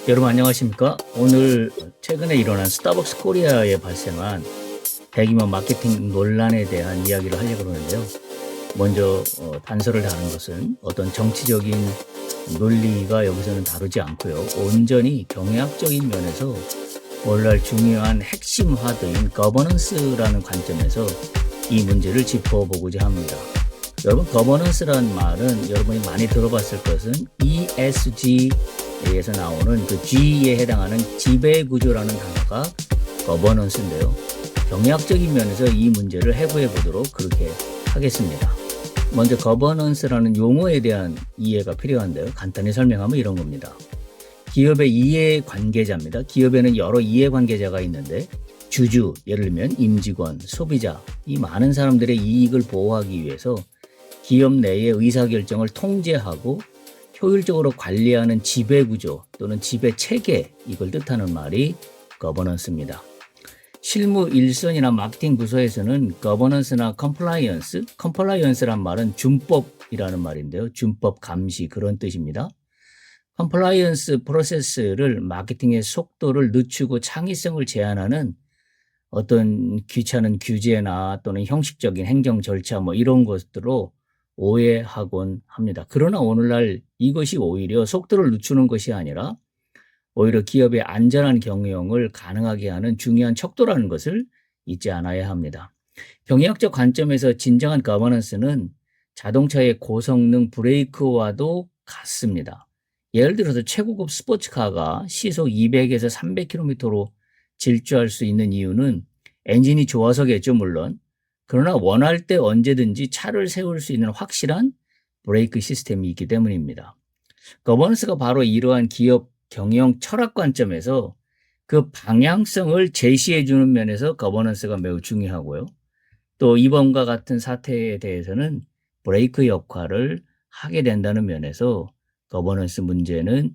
여러분 안녕하십니까? 오늘 최근에 일어난 스타벅스 코리아에 발생한 대규모 마케팅 논란에 대한 이야기를 하려고 그러는데요. 먼저 단서를 다는 것은 어떤 정치적인 논리가 여기서는 다루지 않고요. 온전히 경영학적인 면에서 오늘날 중요한 핵심 화두인 거버넌스라는 관점에서 이 문제를 짚어보고자 합니다. 여러분, 거버넌스라는 말은 여러분이 많이 들어봤을 것은 ESG에서 나오는 그 G에 해당하는 지배구조라는 단어가 거버넌스인데요. 경영학적인 면에서 이 문제를 해부해 보도록 그렇게 하겠습니다. 먼저 거버넌스라는 용어에 대한 이해가 필요한데요. 간단히 설명하면 이런 겁니다. 기업의 이해관계자입니다. 기업에는 여러 이해관계자가 있는데 주주, 예를 들면 임직원, 소비자, 이 많은 사람들의 이익을 보호하기 위해서 기업 내의 의사결정을 통제하고 효율적으로 관리하는 지배구조 또는 지배체계, 이걸 뜻하는 말이 거버넌스입니다. 실무 일선이나 마케팅 부서에서는 거버넌스나 컴플라이언스란 말은 준법이라는 말인데요. 준법 감시, 그런 뜻입니다. 컴플라이언스 프로세스를 마케팅의 속도를 늦추고 창의성을 제한하는 어떤 귀찮은 규제나 또는 형식적인 행정 절차 이런 것들로 오해하곤 합니다. 그러나 오늘날 이것이 오히려 속도를 늦추는 것이 아니라 오히려 기업의 안전한 경영을 가능하게 하는 중요한 척도라는 것을 잊지 않아야 합니다. 경영학적 관점에서 진정한 거버넌스는 자동차의 고성능 브레이크와도 같습니다. 예를 들어서 최고급 스포츠카가 시속 200에서 300km로 질주할 수 있는 이유는 엔진이 좋아서겠죠, 물론. 그러나 원할 때 언제든지 차를 세울 수 있는 확실한 브레이크 시스템이 있기 때문입니다. 거버넌스가 바로 이러한 기업 경영 철학 관점에서 그 방향성을 제시해 주는 면에서 거버넌스가 매우 중요하고요. 또 이번과 같은 사태에 대해서는 브레이크 역할을 하게 된다는 면에서 거버넌스 문제는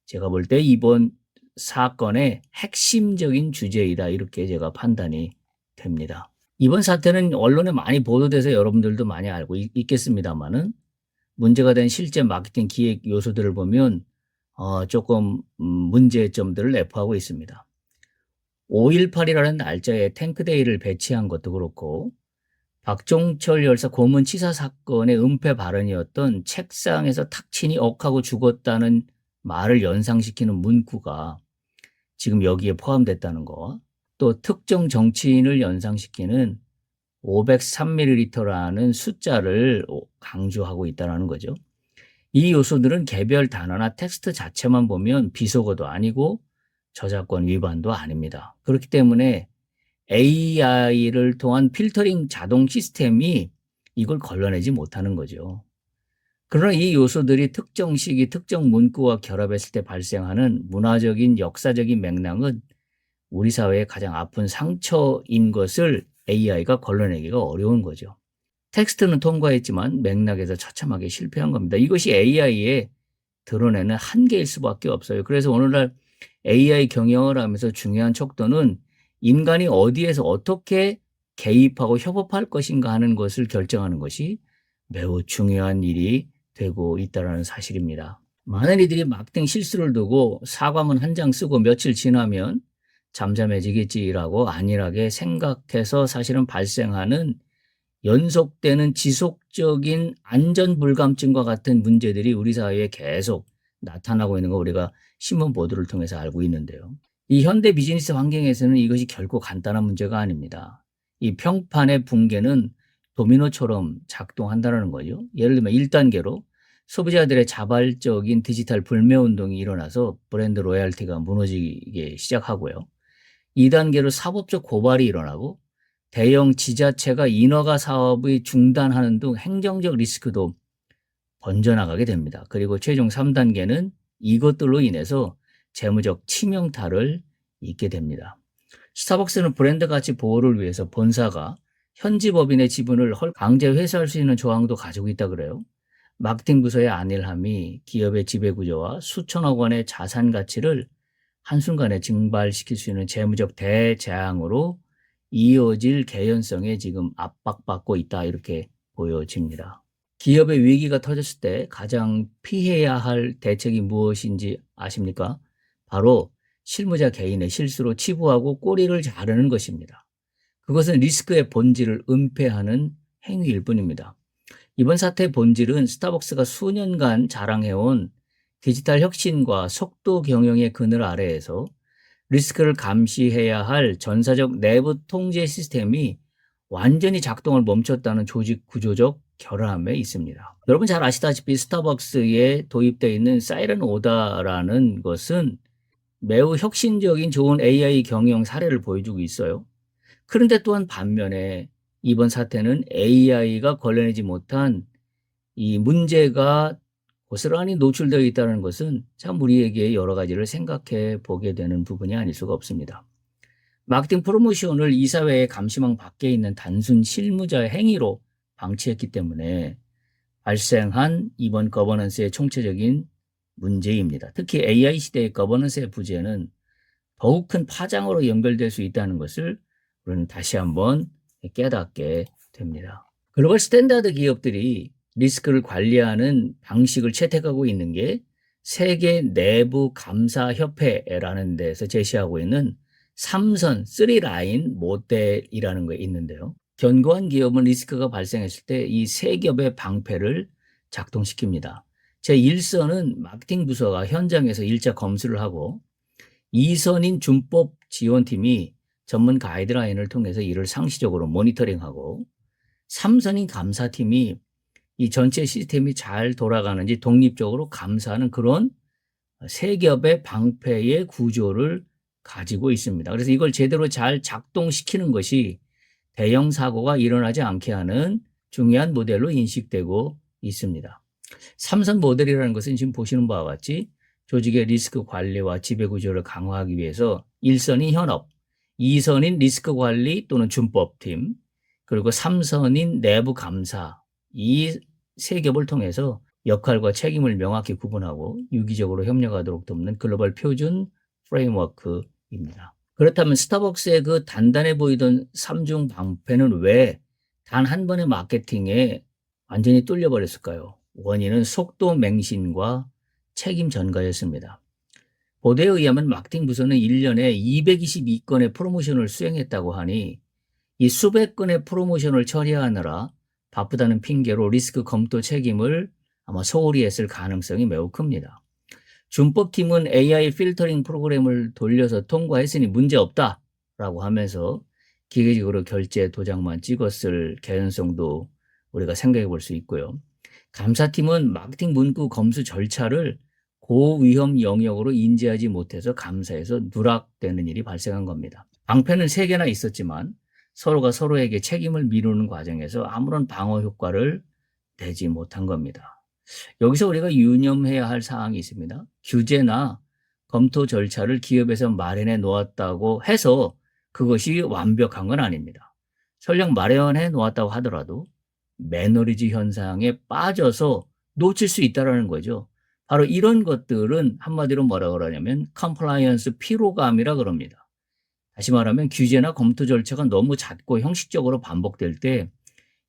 제가 볼 때 이번 사건의 핵심적인 주제이다, 이렇게 제가 판단이 됩니다. 이번 사태는 언론에 많이 보도돼서 여러분들도 많이 알고 있겠습니다만은 문제가 된 실제 마케팅 기획 요소들을 보면 조금 문제점들을 내포하고 있습니다. 5.18이라는 날짜에 탱크데이를 배치한 것도 그렇고, 박종철 열사 고문치사 사건의 은폐 발언이었던 책상에서 탁 치니 억하고 죽었다는 말을 연상시키는 문구가 지금 여기에 포함됐다는 거, 또 특정 정치인을 연상시키는 503ml라는 숫자를 강조하고 있다는 거죠. 이 요소들은 개별 단어나 텍스트 자체만 보면 비속어도 아니고 저작권 위반도 아닙니다. 그렇기 때문에 AI를 통한 필터링 자동 시스템이 이걸 걸러내지 못하는 거죠. 그러나 이 요소들이 특정 시기, 특정 문구와 결합했을 때 발생하는 문화적인, 역사적인 맥락은 우리 사회의 가장 아픈 상처인 것을 AI가 걸러내기가 어려운 거죠. 텍스트는 통과했지만 맥락에서 처참하게 실패한 겁니다. 이것이 AI의 드러내는 한계일 수밖에 없어요. 그래서 오늘날 AI 경영을 하면서 중요한 척도는 인간이 어디에서 어떻게 개입하고 협업할 것인가 하는 것을 결정하는 것이 매우 중요한 일이 되고 있다는 사실입니다. 많은 이들이 마케팅 실수를 두고 사과문 한 장 쓰고 며칠 지나면 잠잠해지겠지라고 안일하게 생각해서 사실은 발생하는 연속되는 지속적인 안전불감증과 같은 문제들이 우리 사회에 계속 나타나고 있는 거 우리가 신문 보도를 통해서 알고 있는데요. 이 현대 비즈니스 환경에서는 이것이 결코 간단한 문제가 아닙니다. 이 평판의 붕괴는 도미노처럼 작동한다는 거죠. 예를 들면 1단계로 소비자들의 자발적인 디지털 불매운동이 일어나서 브랜드 로열티가 무너지기 시작하고요. 2단계로 사법적 고발이 일어나고 대형 지자체가 인허가 사업의 중단하는 등 행정적 리스크도 번져나가게 됩니다. 그리고 최종 3단계는 이것들로 인해서 재무적 치명타를 입게 됩니다. 스타벅스는 브랜드 가치 보호를 위해서 본사가 현지 법인의 지분을 강제 회수할 수 있는 조항도 가지고 있다 그래요. 마케팅 부서의 안일함이 기업의 지배구조와 수천억 원의 자산 가치를 한순간에 증발시킬 수 있는 재무적 대재앙으로 이어질 개연성에 지금 압박받고 있다, 이렇게 보여집니다. 기업의 위기가 터졌을 때 가장 피해야 할 대책이 무엇인지 아십니까? 바로 실무자 개인의 실수로 치부하고 꼬리를 자르는 것입니다. 그것은 리스크의 본질을 은폐하는 행위일 뿐입니다. 이번 사태의 본질은 스타벅스가 수년간 자랑해온 디지털 혁신과 속도 경영의 그늘 아래에서 리스크를 감시해야 할 전사적 내부 통제 시스템이 완전히 작동을 멈췄다는 조직 구조적 결함에 있습니다. 여러분 잘 아시다시피 스타벅스에 도입되어 있는 사이렌 오더라는 것은 매우 혁신적인 좋은 AI 경영 사례를 보여주고 있어요. 그런데 또한 반면에 이번 사태는 AI가 걸러내지 못한 이 문제가 고스란히 노출되어 있다는 것은 참 우리에게 여러 가지를 생각해 보게 되는 부분이 아닐 수가 없습니다. 마케팅 프로모션을 이사회의 감시망 밖에 있는 단순 실무자의 행위로 방치했기 때문에 발생한 이번 거버넌스의 총체적인 문제입니다. 특히 AI 시대의 거버넌스의 부재는 더욱 큰 파장으로 연결될 수 있다는 것을 우리는 다시 한번 깨닫게 됩니다. 글로벌 스탠다드 기업들이 리스크를 관리하는 방식을 채택하고 있는 게 세계 내부 감사 협회라는 데서 제시하고 있는 3선 3라인 모델이라는 게 있는데요. 견고한 기업은 리스크가 발생했을 때 이 세 겹의 방패를 작동시킵니다. 제1선은 마케팅 부서가 현장에서 일자 검수를 하고 2선인 준법 지원팀이 전문 가이드라인을 통해서 이를 상시적으로 모니터링하고 3선인 감사팀이 이 전체 시스템이 잘 돌아가는지 독립적으로 감사하는 그런 세 겹의 방패의 구조를 가지고 있습니다. 그래서 이걸 제대로 잘 작동시키는 것이 대형 사고가 일어나지 않게 하는 중요한 모델로 인식되고 있습니다. 3선 모델이라는 것은 지금 보시는 바와 같이 조직의 리스크 관리와 지배 구조를 강화하기 위해서 1선인 현업, 2선인 리스크 관리 또는 준법팀, 그리고 3선인 내부 감사, 이 세 겹을 통해서 역할과 책임을 명확히 구분하고 유기적으로 협력하도록 돕는 글로벌 표준 프레임워크입니다. 그렇다면 스타벅스의 그 단단해 보이던 3중 방패는 왜 단 한 번의 마케팅에 완전히 뚫려버렸을까요? 원인은 속도 맹신과 책임 전가였습니다. 보도에 의하면 마케팅 부서는 1년에 222건의 프로모션을 수행했다고 하니 이 수백 건의 프로모션을 처리하느라 바쁘다는 핑계로 리스크 검토 책임을 아마 소홀히 했을 가능성이 매우 큽니다. 준법팀은 AI 필터링 프로그램을 돌려서 통과했으니 문제없다라고 하면서 기계적으로 결제 도장만 찍었을 개연성도 우리가 생각해 볼 수 있고요. 감사팀은 마케팅 문구 검수 절차를 고위험 영역으로 인지하지 못해서 감사에서 누락되는 일이 발생한 겁니다. 방패는 3개나 있었지만 서로가 서로에게 책임을 미루는 과정에서 아무런 방어 효과를 내지 못한 겁니다. 여기서 우리가 유념해야 할 사항이 있습니다. 규제나 검토 절차를 기업에서 마련해 놓았다고 해서 그것이 완벽한 건 아닙니다. 설령 마련해 놓았다고 하더라도 매너리즘 현상에 빠져서 놓칠 수 있다는 거죠. 바로 이런 것들은 한마디로 뭐라고 그러냐면 컴플라이언스 피로감이라 그럽니다. 다시 말하면 규제나 검토 절차가 너무 잦고 형식적으로 반복될 때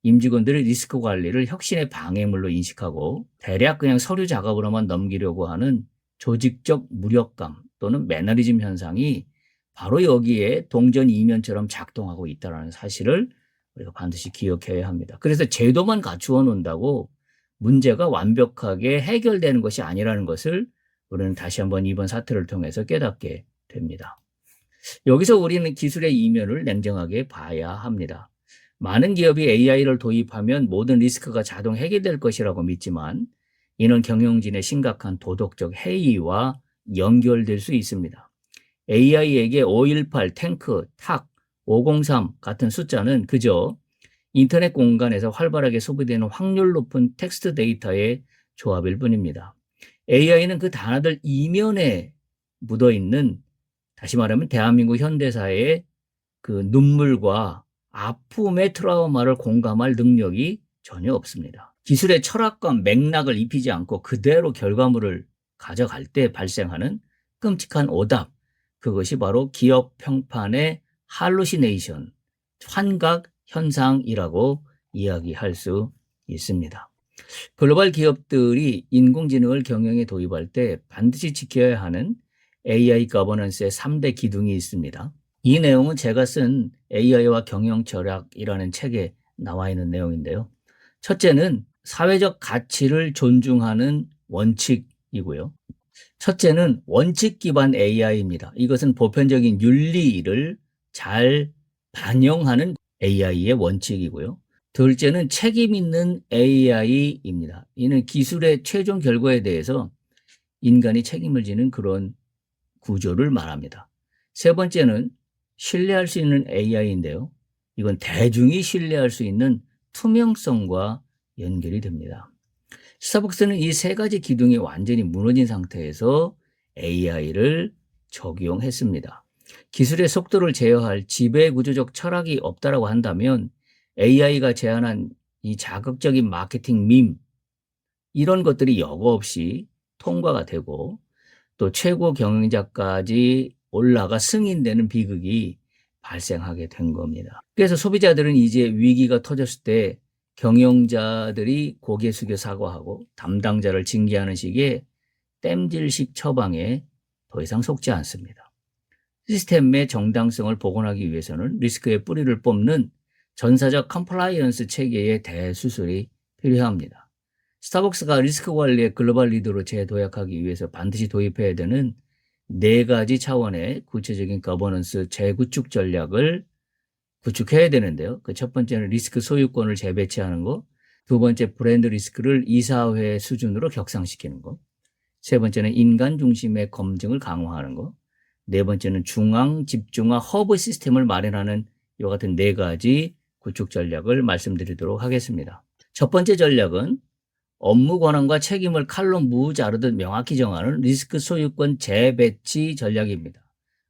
임직원들의 리스크 관리를 혁신의 방해물로 인식하고 대략 그냥 서류 작업으로만 넘기려고 하는 조직적 무력감 또는 매너리즘 현상이 바로 여기에 동전 이면처럼 작동하고 있다는 사실을 우리가 반드시 기억해야 합니다. 그래서 제도만 갖추어 놓는다고 문제가 완벽하게 해결되는 것이 아니라는 것을 우리는 다시 한번 이번 사태를 통해서 깨닫게 됩니다. 여기서 우리는 기술의 이면을 냉정하게 봐야 합니다. 많은 기업이 AI를 도입하면 모든 리스크가 자동 해결될 것이라고 믿지만 이는 경영진의 심각한 도덕적 해이와 연결될 수 있습니다. AI에게 518, 탱크, 탁, 503 같은 숫자는 그저 인터넷 공간에서 활발하게 소비되는 확률 높은 텍스트 데이터의 조합일 뿐입니다. AI는 그 단어들 이면에 묻어있는, 다시 말하면 대한민국 현대사의 그 눈물과 아픔의 트라우마를 공감할 능력이 전혀 없습니다. 기술의 철학과 맥락을 입히지 않고 그대로 결과물을 가져갈 때 발생하는 끔찍한 오답, 그것이 바로 기업 평판의 할루시네이션, 환각 현상이라고 이야기할 수 있습니다. 글로벌 기업들이 인공지능을 경영에 도입할 때 반드시 지켜야 하는 AI 거버넌스의 3대 기둥이 있습니다. 이 내용은 제가 쓴 AI와 경영 절약이라는 책에 나와 있는 내용인데요. 첫째는 사회적 가치를 존중하는 원칙이고요. 첫째는 원칙 기반 AI입니다. 이것은 보편적인 윤리를 잘 반영하는 AI의 원칙이고요. 둘째는 책임 있는 AI입니다. 이는 기술의 최종 결과에 대해서 인간이 책임을 지는 그런 구조를 말합니다. 세 번째는 신뢰할 수 있는 AI인데요. 이건 대중이 신뢰할 수 있는 투명성과 연결이 됩니다. 스타벅스는 이 세 가지 기둥이 완전히 무너진 상태에서 AI를 적용했습니다. 기술의 속도를 제어할 지배구조적 철학이 없다라고 한다면 AI가 제안한 이 자극적인 마케팅 밈 이런 것들이 여과 없이 통과가 되고 또 최고 경영자까지 올라가 승인되는 비극이 발생하게 된 겁니다. 그래서 소비자들은 이제 위기가 터졌을 때 경영자들이 고개 숙여 사과하고 담당자를 징계하는 식의 땜질식 처방에 더 이상 속지 않습니다. 시스템의 정당성을 복원하기 위해서는 리스크의 뿌리를 뽑는 전사적 컴플라이언스 체계의 대수술이 필요합니다. 스타벅스가 리스크 관리의 글로벌 리더로 재도약하기 위해서 반드시 도입해야 되는 4가지 차원의 구체적인 거버넌스 재구축 전략을 구축해야 되는데요. 그 첫 번째는 리스크 소유권을 재배치하는 거, 두 번째 브랜드 리스크를 이사회 수준으로 격상시키는 거, 세 번째는 인간 중심의 검증을 강화하는 거, 네 번째는 중앙 집중화 허브 시스템을 마련하는 이와 같은 4가지 구축 전략을 말씀드리도록 하겠습니다. 첫 번째 전략은 업무 권한과 책임을 칼로 무자르듯 명확히 정하는 리스크 소유권 재배치 전략입니다.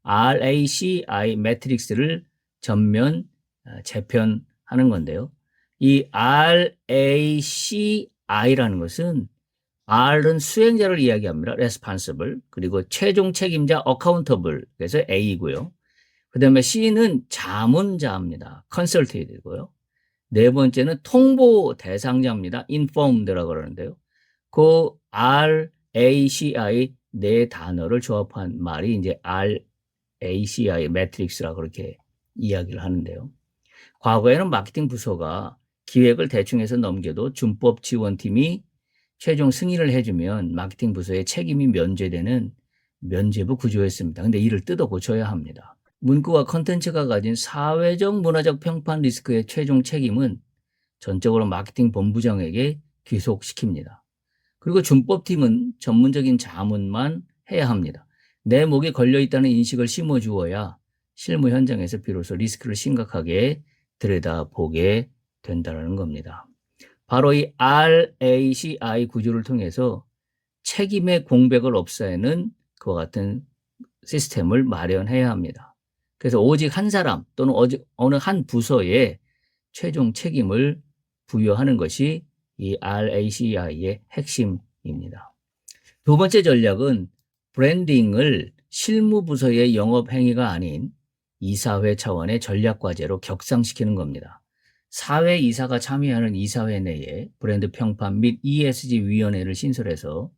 RACI 매트릭스를 전면 재편하는 건데요. 이 RACI라는 것은 R은 수행자를 이야기합니다. responsible. 그리고 최종 책임자 accountable. 그래서 A고요. 그다음에 C는 자문자입니다. consulted고요. 네 번째는 통보 대상자입니다. informed라고 그러는데요. 그 RACI 4단어를 조합한 말이 이제 RACI 매트릭스라고 그렇게 이야기를 하는데요. 과거에는 마케팅 부서가 기획을 대충 해서 넘겨도 준법 지원팀이 최종 승인을 해주면 마케팅 부서의 책임이 면제되는 면제부 구조였습니다. 근데 이를 뜯어 고쳐야 합니다. 문구와 컨텐츠가 가진 사회적 문화적 평판 리스크의 최종 책임은 전적으로 마케팅 본부장에게 귀속시킵니다. 그리고 준법팀은 전문적인 자문만 해야 합니다. 내 목에 걸려있다는 인식을 심어주어야 실무 현장에서 비로소 리스크를 심각하게 들여다보게 된다는 겁니다. 바로 이 RACI 구조를 통해서 책임의 공백을 없애는 그와 같은 시스템을 마련해야 합니다. 그래서 오직 한 사람 또는 어느 한 부서에 최종 책임을 부여하는 것이 이 RACI의 핵심입니다. 두 번째 전략은 브랜딩을 실무부서의 영업행위가 아닌 이사회 차원의 전략과제로 격상시키는 겁니다. 사회이사가 참여하는 이사회 내에 브랜드 평판 및 ESG 위원회를 신설해서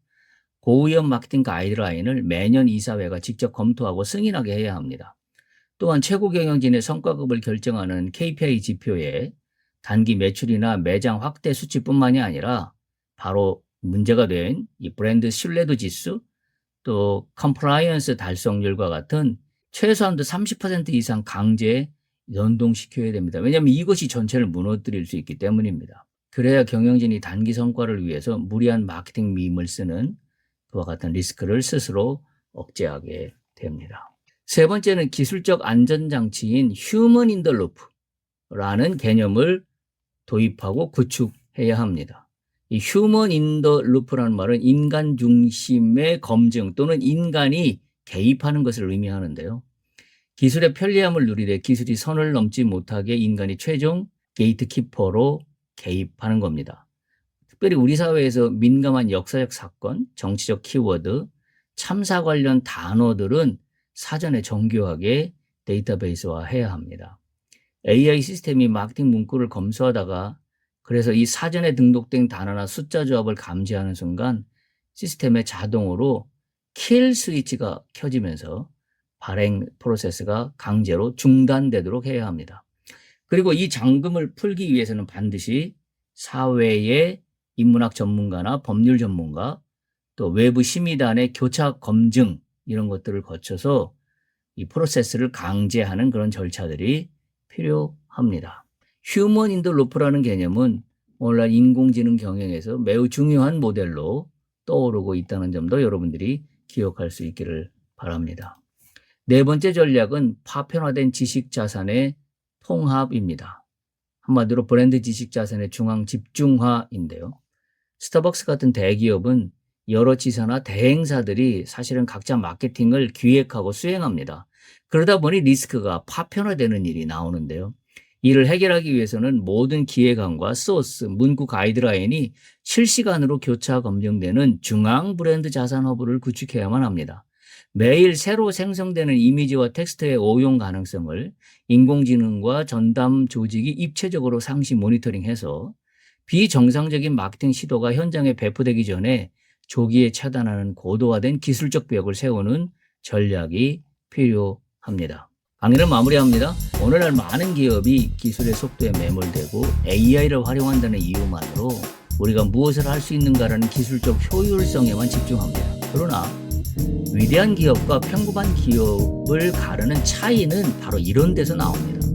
고위험 마케팅 가이드라인을 매년 이사회가 직접 검토하고 승인하게 해야 합니다. 또한 최고 경영진의 성과급을 결정하는 KPI 지표에 단기 매출이나 매장 확대 수치뿐만이 아니라 바로 문제가 된 이 브랜드 신뢰도 지수 또 컴플라이언스 달성률과 같은 최소한도 30% 이상 강제 연동시켜야 됩니다. 왜냐하면 이것이 전체를 무너뜨릴 수 있기 때문입니다. 그래야 경영진이 단기 성과를 위해서 무리한 마케팅 밈을 쓰는 그와 같은 리스크를 스스로 억제하게 됩니다. 세 번째는 기술적 안전장치인 휴먼 인 더 루프라는 개념을 도입하고 구축해야 합니다. 이 휴먼 인 더 루프라는 말은 인간 중심의 검증 또는 인간이 개입하는 것을 의미하는데요. 기술의 편리함을 누리되 기술이 선을 넘지 못하게 인간이 최종 게이트키퍼로 개입하는 겁니다. 특별히 우리 사회에서 민감한 역사적 사건, 정치적 키워드, 참사 관련 단어들은 사전에 정교하게 데이터베이스화해야 합니다. AI 시스템이 마케팅 문구를 검수하다가 그래서 이 사전에 등록된 단어나 숫자 조합을 감지하는 순간 시스템에 자동으로 킬 스위치가 켜지면서 발행 프로세스가 강제로 중단되도록 해야 합니다. 그리고 이 잠금을 풀기 위해서는 반드시 사회의 인문학 전문가나 법률 전문가, 또 외부 심의단의 교차 검증 이런 것들을 거쳐서 이 프로세스를 강제하는 그런 절차들이 필요합니다. 휴먼 인더 루프라는 개념은 오늘날 인공지능 경영에서 매우 중요한 모델로 떠오르고 있다는 점도 여러분들이 기억할 수 있기를 바랍니다. 네 번째 전략은 파편화된 지식 자산의 통합입니다. 한마디로 브랜드 지식 자산의 중앙 집중화인데요. 스타벅스 같은 대기업은 여러 지사나 대행사들이 사실은 각자 마케팅을 기획하고 수행합니다. 그러다 보니 리스크가 파편화되는 일이 나오는데요. 이를 해결하기 위해서는 모든 기획안과 소스, 문구 가이드라인이 실시간으로 교차 검증되는 중앙 브랜드 자산 허브를 구축해야만 합니다. 매일 새로 생성되는 이미지와 텍스트의 오용 가능성을 인공지능과 전담 조직이 입체적으로 상시 모니터링해서 비정상적인 마케팅 시도가 현장에 배포되기 전에 조기에 차단하는 고도화된 기술적 벽을 세우는 전략이 필요합니다. 강의를 마무리합니다. 오늘날 많은 기업이 기술의 속도에 매몰되고 AI를 활용한다는 이유만으로 우리가 무엇을 할 수 있는가라는 기술적 효율성에만 집중합니다. 그러나 위대한 기업과 평범한 기업을 가르는 차이는 바로 이런 데서 나옵니다.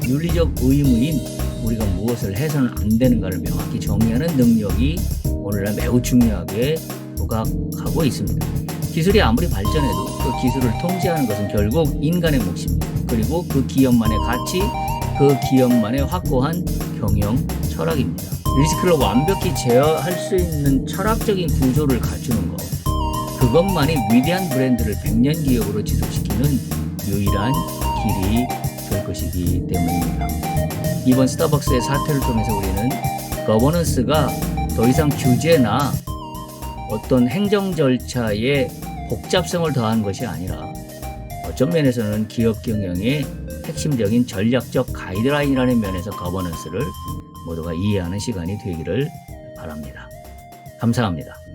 윤리적 의무인 우리가 무엇을 해서는 안 되는가를 명확히 정의하는 능력이 오늘날 매우 중요하게 부각하고 있습니다. 기술이 아무리 발전해도 그 기술을 통제하는 것은 결국 인간의 몫입니다. 그리고 그 기업만의 가치, 그 기업만의 확고한 경영 철학입니다. 리스크를 완벽히 제어할 수 있는 철학적인 구조를 갖추는 것, 그것만이 위대한 브랜드를 100년 기업으로 지속시키는 유일한 길이 될 것이기 때문입니다. 이번 스타벅스의 사태를 통해서 우리는 거버넌스가 더 이상 규제나 어떤 행정 절차에 복잡성을 더한 것이 아니라 어떤 면에서는 기업 경영의 핵심적인 전략적 가이드라인이라는 면에서 거버넌스를 모두가 이해하는 시간이 되기를 바랍니다. 감사합니다.